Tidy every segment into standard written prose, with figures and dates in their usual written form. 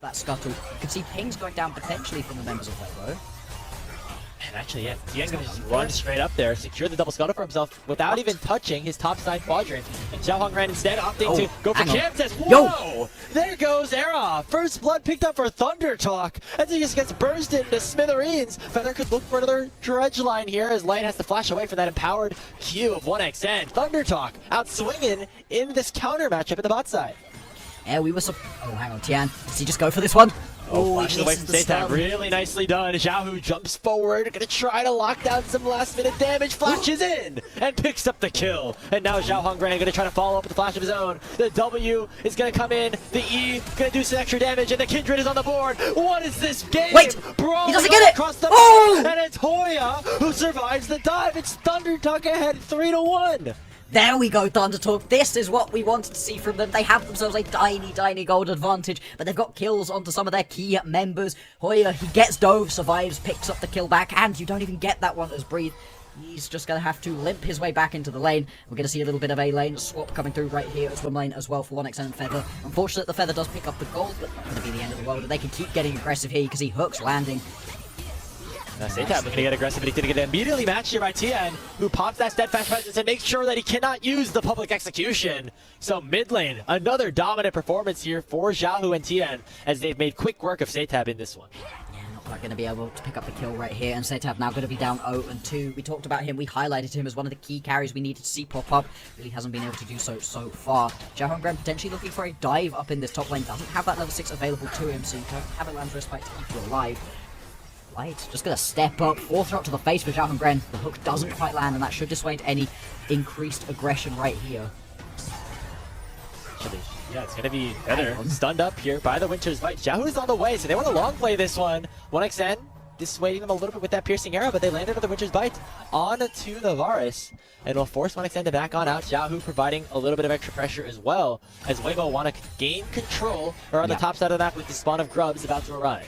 that scuttle. You can see pings going down potentially from the members of Weibo. And actually, yeah, Tian gonna just run straight up there, secure the double scuttle for himself without even touching his top side quadrant. And Xiao Hongren instead opting to go for Camtest. Whoa! There goes Era! First blood picked up for Thunder Talk as he just gets bursted into smithereens. Feather could look for another dredge line here as Light has to flash away from that empowered Q of 1xN. Thunder Talk out swinging in this counter matchup at the bot side. Yeah, we were oh, hang on, Tian. Does he just go for this one? Oh, flashes away from Seitab. Really nicely done. Xiaohu jumps forward, gonna try to lock down some last minute damage. Flashes in and picks up the kill. And now Xiao Hongren gonna try to follow up with a flash of his own. The W is gonna come in. The E gonna do some extra damage, and the Kindred is on the board. What is this game? Wait, Brawling he doesn't get it. Across the Oh! and it's Hoya who survives the dive. It's Thunder Talk ahead 3-1. There we go, Thunder Talk. This is what we wanted to see from them. They have themselves a tiny gold advantage, but they've got kills onto some of their key members. Hoya, he gets dove, survives, picks up the kill back, and you don't even get that one as Breathe. He's just going to have to limp his way back into the lane. We're going to see a little bit of A-lane swap coming through right here at swim lane as well for 1xN and Feather. Unfortunate the Feather does pick up the gold, but not going to be the end of the world. They can keep getting aggressive here because he hooks landing. Seitab looking to get aggressive, but he's going to get immediately matched here by Tian, who pops that steadfast presence and makes sure that he cannot use the public execution. So mid lane, another dominant performance here for Xiaohu and Tian, as they've made quick work of Seitab in this one. Yeah, not quite going to be able to pick up the kill right here, and Seitab now going to be down 0-2. We talked about him, we highlighted him as one of the key carries we needed to see pop up. Really hasn't been able to do so far. Xiao Hongren potentially looking for a dive up in this top lane, doesn't have that level 6 available to him, so you don't have a Land's Respite to keep you alive. Light just gonna step up, fourth drop to the face for Xiao Hongren. The hook doesn't quite land, and that should dissuade any increased aggression right here. Yeah, it's gonna be Feather stunned up here by the Winter's Bite. Xiaohu's on the way, so they want to long play this one. 1xN dissuading them a little bit with that piercing arrow, but they landed with the Winter's Bite onto the Varus, and will force 1xN to back on out. Xiaohu providing a little bit of extra pressure as well, as Weibo want to gain control or on the top side of the map with the spawn of Grubs about to arrive.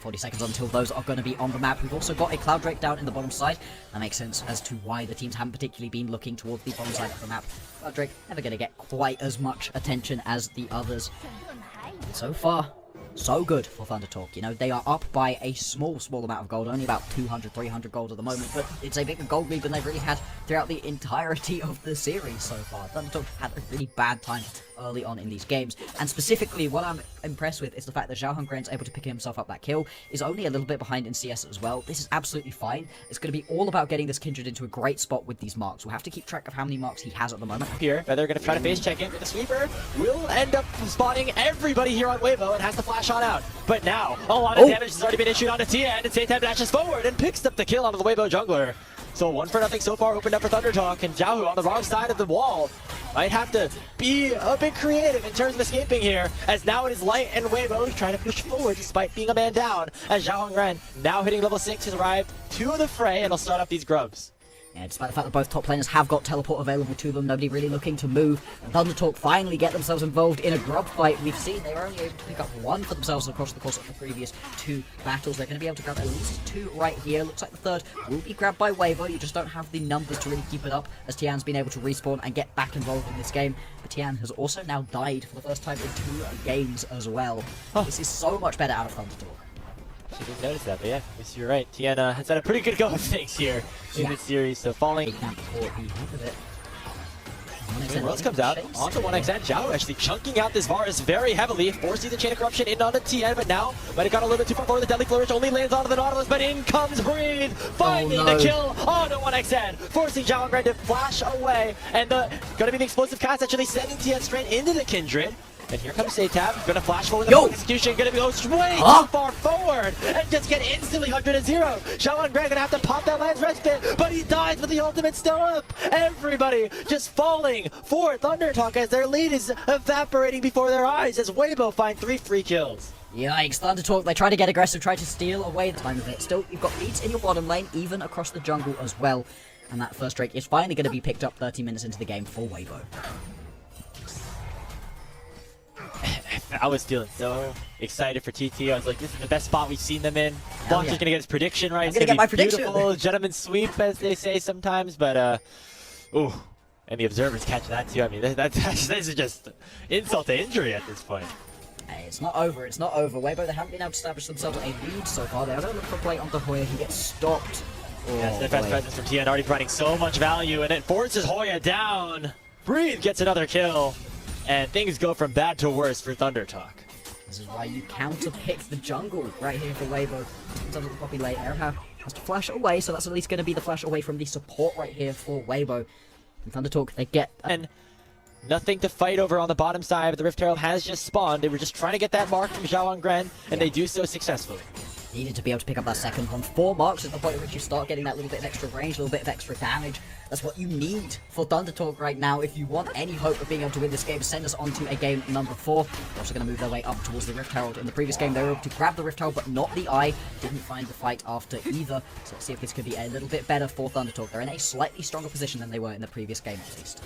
40 seconds until those are going to be on the map. We've also got a Cloud Drake down in the bottom side. That makes sense as to why the teams haven't particularly been looking towards the bottom side of the map. Cloud Drake never going to get quite as much attention as the others. So far, so good for Thunder Talk. You know, they are up by a small amount of gold, only about 200, 300 gold at the moment, but it's a bigger gold lead than they've really had throughout the entirety of the series so far. Thunder Talk had a really bad time early on in these games, and specifically what I'm impressed with is the fact that Xiao Hongren's able to pick himself up that kill, is only a little bit behind in CS as well. This is absolutely fine. It's going to be all about getting this Kindred into a great spot with these marks. We'll have to keep track of how many marks he has at the moment. Here, Feather going to try to face check in with the sweeper. Will end up spotting everybody here on Weibo and has to flash on out. But now, a lot of damage has already been issued onto Tian, and Seitab dashes forward and picks up the kill onto the Weibo jungler. So 1-0 so far opened up for Thunder Talk, and Xiaohu on the wrong side of the wall might have to be a bit creative in terms of escaping here, as now it is Light and Weibo trying to push forward despite being a man down, as Xiao Hongren, now hitting level 6, has arrived to the fray and will start up these Grubs. Yeah, despite the fact that both top laners have got teleport available to them, nobody really looking to move. And Thunder Talk finally get themselves involved in a grub fight. We've seen they were only able to pick up one for themselves across the course of the previous two battles. They're going to be able to grab at least two right here. Looks like the third will be grabbed by Weibo. You just don't have the numbers to really keep it up, as Tian's been able to respawn and get back involved in this game. But Tian has also now died for the first time in 2 games as well. This is so much better out of Thunder Talk. She didn't notice that, but yeah, I guess you're right. Tian has had a pretty good go of things here in this series, so falling. Rose comes out onto 1xN. Xiao actually chunking out this Varus very heavily, forcing the Chain of Corruption in onto Tian, but now might have gone a little bit too far forward. The Deadly Flourish only lands onto the Nautilus, but in comes Breathe, finding the kill onto 1xN, forcing Xiao Hongren to flash away, and gonna be the explosive cast actually sending Tian straight into the Kindred. And here comes Seitab, gonna flash forward the execution, gonna be way too far forward, and just get instantly 100-0. Xiao Hongren gonna have to pop that Land's Respite, but he dies with the ultimate still up. Everybody just falling for Thunder Talk as their lead is evaporating before their eyes as Weibo find 3 free kills. Yikes, Thunder Talk, they try to get aggressive, try to steal away the time of it. Still, you've got beats in your bottom lane, even across the jungle as well. And that first Drake is finally gonna be picked up 30 minutes into the game for Weibo. I was feeling so excited for TT. I was like, this is the best spot we've seen them in. Bonker's gonna get his prediction right. It's gonna get my prediction. Beautiful gentleman's sweep, as they say sometimes. But ooh, and the observers catch that too. I mean, this is just insult to injury at this point. Hey, it's not over, it's not over. Weibo, they haven't been able to establish themselves a lead so far. They're going to look for a play onto Hoya. He gets stopped. Yes, the fast presence from TN already providing so much value, and it forces Hoya down. Breathe gets another kill, and things go from bad to worse for Thunder Talk. This is why you counter-pick the jungle right here for Weibo. In terms of the poppy late, Erha has to flash away, so that's at least going to be the flash away from the support right here for Weibo. And Thunder Talk, they get... And nothing to fight over on the bottom side, but the Rift Herald has just spawned. They were just trying to get that mark from Zhao Gren, and they do so successfully. Needed to be able to pick up that second one. 4 marks at the point at which you start getting that little bit of extra range, a little bit of extra damage. That's what you need for Thunder Talk right now. If you want any hope of being able to win this game, send us on to a game number 4. They're also going to move their way up towards the Rift Herald. In the previous game, they were able to grab the Rift Herald, but not the Eye. Didn't find the fight after either. So let's see if this could be a little bit better for Thunder Talk. They're in a slightly stronger position than they were in the previous game, at least.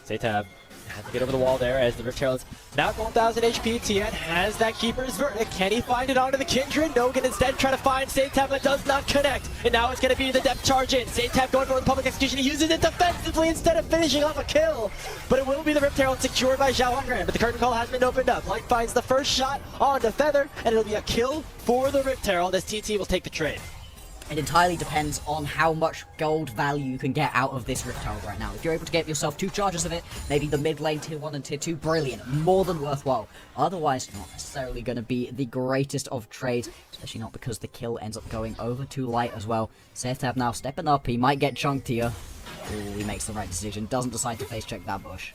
Zaytab has to get over the wall there as the Rift Herald's now 1,000 HP. TN has that Keeper's Verdict. Can he find it onto the Kindred? No, can instead try to find Zaytab, but does not connect. And now it's going to be the depth charge in. Zaytab going for the public execution. He uses it defensively instead of finishing off a kill. But it will be the Rift Herald secured by Zhao Gren. But the curtain call has been opened up. Light finds the first shot onto Feather, and it'll be a kill for the Rift Herald as TT will take the trade. It entirely depends on how much gold value you can get out of this Rift Herald right now. If you're able to get yourself 2 charges of it, maybe the mid lane tier 1 and tier 2, brilliant, more than worthwhile. Otherwise, not necessarily going to be the greatest of trades, especially not because the kill ends up going over too light as well. Zaytab now stepping up, he might get chunked here. Ooh, he makes the right decision, doesn't decide to face check that bush.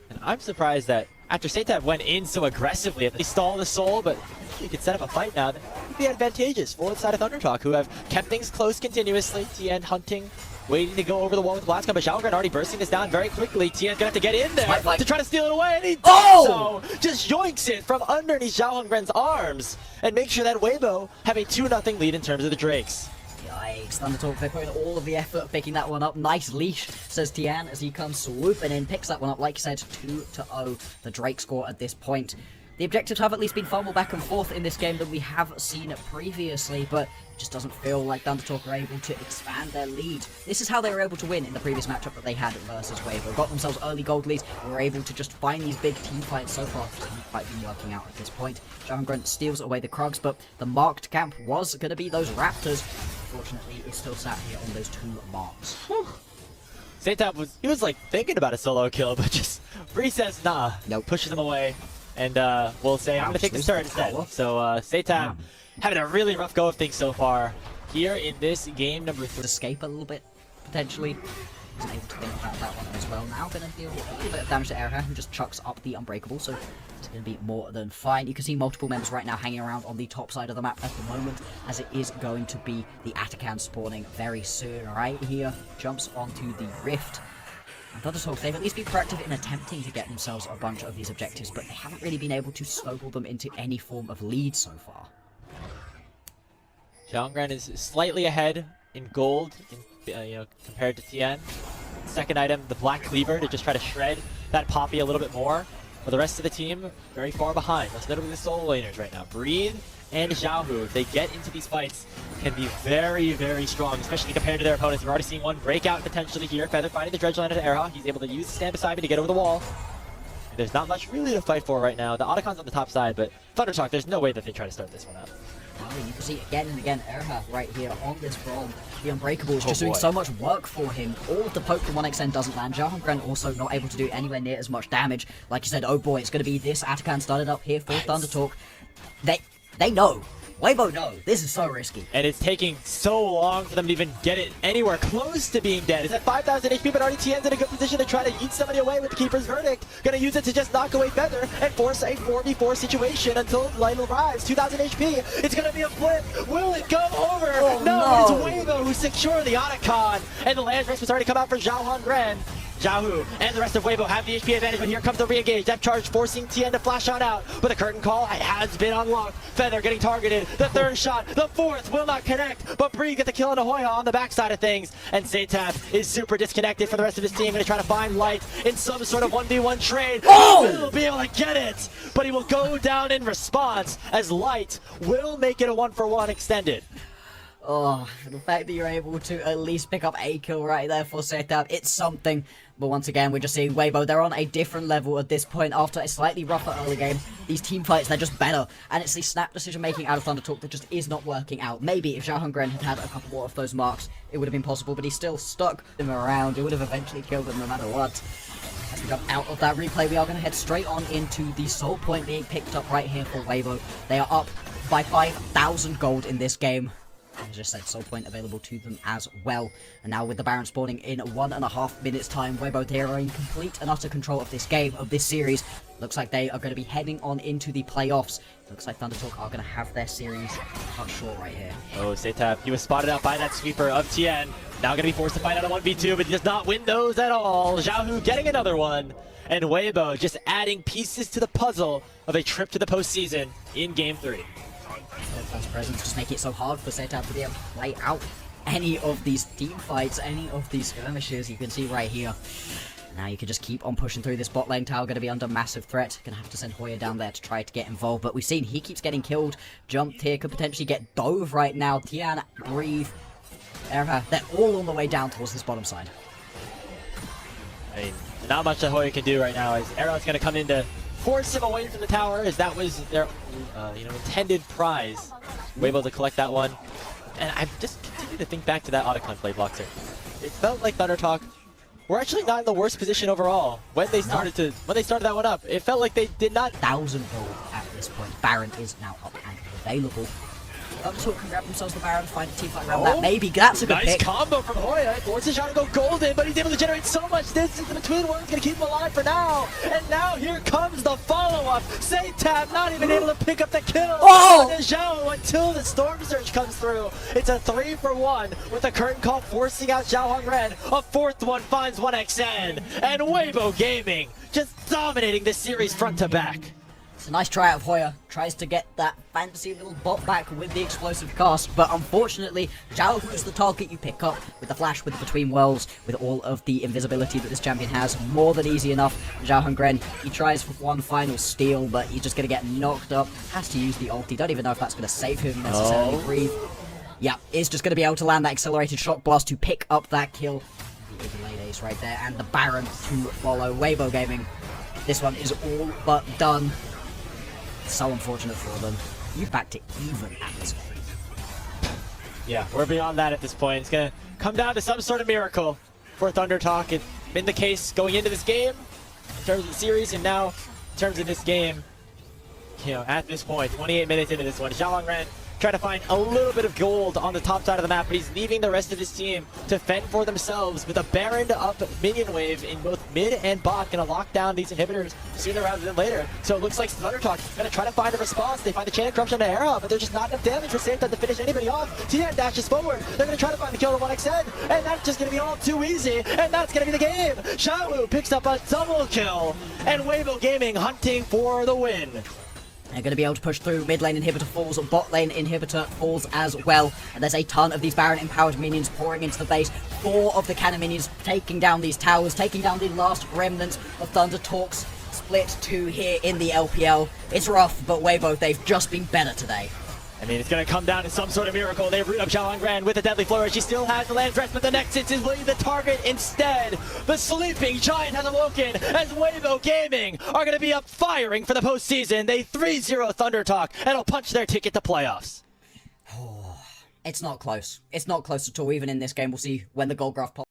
And I'm surprised that after Zaytab went in so aggressively, they stall the soul, but you could set up a fight now that could be advantageous for the side of Thunder Talk, who have kept things close continuously. TN hunting, waiting to go over the wall with Blast Gun, but Zhao Gren already bursting this down very quickly. TN's gonna have to get in there to try to steal it away, and he does so! Just yoinks it from underneath Zhao Gren's arms, and make sure that Weibo have a 2-0 lead in terms of the Drakes. Yikes, Thunder Talk, they're putting all of the effort picking that one up. Nice leash, says Tian as he comes swooping in, picks that one up. Like you said, 2-0, the Drake score at this point. The objectives have at least been far more back and forth in this game than we have seen previously, but it just doesn't feel like Thunder Talk are able to expand their lead. This is how they were able to win in the previous matchup that they had versus Weibo. Got themselves early gold leads, were able to just find these big team fights. So far, just haven't quite been working out at this point. Zhao Gren steals away the Krugs, but the marked camp was going to be those Raptors. Unfortunately, it's still sat here on those 2 marks. Zaytab was like thinking about a solo kill, but just Bree says nah, Nope. pushes him away, and we'll say I'm gonna take this turret instead. So Zaytab having a really rough go of things so far here in this game number 3. Escape a little bit, potentially. Wasn't able to think about that one as well. Now going to deal a little bit of damage to Erha, who just chucks up the Unbreakable, so it's going to be more than fine. You can see multiple members right now hanging around on the top side of the map at the moment, as it is going to be the Atakan spawning very soon. Right here, jumps onto the Rift. And Thunder Talk, they've at least been proactive in attempting to get themselves a bunch of these objectives, but they haven't really been able to snowball them into any form of lead so far. Zhao Gren is slightly ahead in gold, compared to Tien. Second item, the Black Cleaver, to just try to shred that Poppy a little bit more. But the rest of the team, very far behind. That's literally the solo laners right now. Breathe and Xiaohu, if they get into these fights, can be very, very strong, especially compared to their opponents. We're already seeing one breakout potentially here. Feather finding the Dredge Lander to Erha. He's able to use the stand beside me to get over the wall. There's not much really to fight for right now. The Otacon's on the top side, but Thunder Talk, there's no way that they try to start this one out. You can see again and again Erha right here on this bomb. The Unbreakable is just doing so much work for him. All of the poke from 1xN doesn't land. Zhao Gren also not able to do anywhere near as much damage. Like you said, oh boy, it's going to be this Atakan started up here for Thunder Talk. They know. Weibo know. This is so risky. And it's taking so long for them to even get it anywhere close to being dead. It's at 5,000 HP, but already Tien's in a good position to try to eat somebody away with the Keeper's Verdict. Gonna use it to just knock away Feather and force a 4v4 situation until Light arrives. 2,000 HP. It's gonna be a flip. Will it go over? Oh, no, it's Weibo who secured the Otacon. And the Land Race was already come out for Zhao Gren. Xiaohu and the rest of Weibo have the HP advantage, but here comes the re-engage. Depth charge forcing Tien to flash on out, but the curtain call has been unlocked. Feather getting targeted. The third shot, the fourth will not connect, but Bree get the kill on Ahoya on the backside of things, and Zaytab is super disconnected for the rest of his team. Gonna try to find Light in some sort of 1v1 trade. Oh! Will be able to get it, but he will go down in response as Light will make it a 1-for-1 extended. Oh, the fact that you're able to at least pick up a kill right there for Setup, it's something. But once again, we're just seeing Weibo. They're on a different level at this point after a slightly rougher early game. These team fights, they're just better. And it's the snap decision-making out of Thunder Talk that just is not working out. Maybe if Xiaohongren had had a couple more of those marks, it would have been possible. But he's still stuck them around. It would have eventually killed them no matter what. As we come out of that replay, we are going to head straight on into the soul point being picked up right here for Weibo. They are up by 5,000 gold in this game. As I just said, soul point available to them as well. And now with the Baron spawning in 1.5 minutes time, Weibo, they are in complete and utter control of this game, of this series. Looks like they are going to be heading on into the playoffs. Looks like Thunder Talk are going to have their series cut short right here. Oh, Setap, he was spotted out by that sweeper of Tien. Now going to be forced to fight out a 1v2, but he does not win those at all. Xiaohu getting another one. And Weibo just adding pieces to the puzzle of a trip to the postseason in Game 3. Those presence just make it so hard for Setup to be able to play out any of these team fights, any of these skirmishes. You can see right here. Now you can just keep on pushing through. This bot lane tower going to be under massive threat. Going to have to send Hoya down there to try to get involved. But we've seen he keeps getting killed. Jumped here, could potentially get dove right now. Tian, Breathe, Erha, they're all on the way down towards this bottom side. I mean, not much that Hoya can do right now. As Arrow's going to come in to force him away from the tower, as that was their intended prize. We're able to collect that one. And I just continue to think back to that Otacon play block there. It felt like Thunder Talk were actually not in the worst position overall when they started that one up. It felt like they did not. 1,000 gold at this point. Baron is now up and available. Thunder Talk can grab themselves the Baron, find a team fight around that. Maybe that's a good nice pick. Combo from Hoya. Forces Xiao to go golden, but he's able to generate so much distance in between ones, gonna keep him alive for now. And now here comes the follow-up. Setap not even able to pick up the kill. Oh! On Xiao until the Storm Surge comes through. It's a 3-for-1 with a curtain call forcing out Xiaohongren. A fourth one finds 1xN. And Weibo Gaming just dominating this series front to back. It's a nice try out of Hoya. Tries to get that fancy little bot back with the explosive cast, but unfortunately, Xiaohu is the target you pick up with the flash, with the between worlds, with all of the invisibility that this champion has. More than easy enough. Xiaohongren, he tries for one final steal, but he's just going to get knocked up. Has to use the ulti. Don't even know if that's going to save him necessarily. Breathe. Yeah, is just going to be able to land that accelerated shock blast to pick up that kill. The delayed ace right there, and the Baron to follow. Weibo Gaming. This one is all but done. So unfortunate for them. You backed it even at this point. Yeah, we're beyond that at this point. It's going to come down to some sort of miracle for Thunder Talk. It's been the case going into this game, in terms of the series, and now in terms of this game. You know, at this point, 28 minutes into this one, Xiaohongren trying to find a little bit of gold on the top side of the map, but he's leaving the rest of his team to fend for themselves with a Baron up minion wave in both mid and bot, gonna lock down these inhibitors sooner rather than later. So it looks like Thunder Talk is gonna try to find a response. They find the Chain of Corruption to Era, but there's just not enough damage for Santa to finish anybody off. Tian dashes forward. They're gonna try to find the kill to 1xN, and that's just gonna be all too easy, and that's gonna be the game. Xiaohu picks up a double kill, and Weibo Gaming hunting for the win. They're going to be able to push through. Mid lane inhibitor falls, bot lane inhibitor falls as well. And there's a ton of these Baron empowered minions pouring into the base. 4 of the cannon minions taking down these towers, taking down the last remnants of Thunder Talk's split 2 here in the LPL. It's rough, but Weibo, they've just been better today. I mean, it's going to come down to some sort of miracle. They root up Xiaohongren with a deadly flourish. She still has the land threat, but the Nexus is really the target instead. The sleeping giant has awoken as Weibo Gaming are going to be up firing for the postseason. They 3-0 Thunder Talk, and will punch their ticket to playoffs. It's not close. It's not close at all. Even in this game, we'll see when the gold graph pops.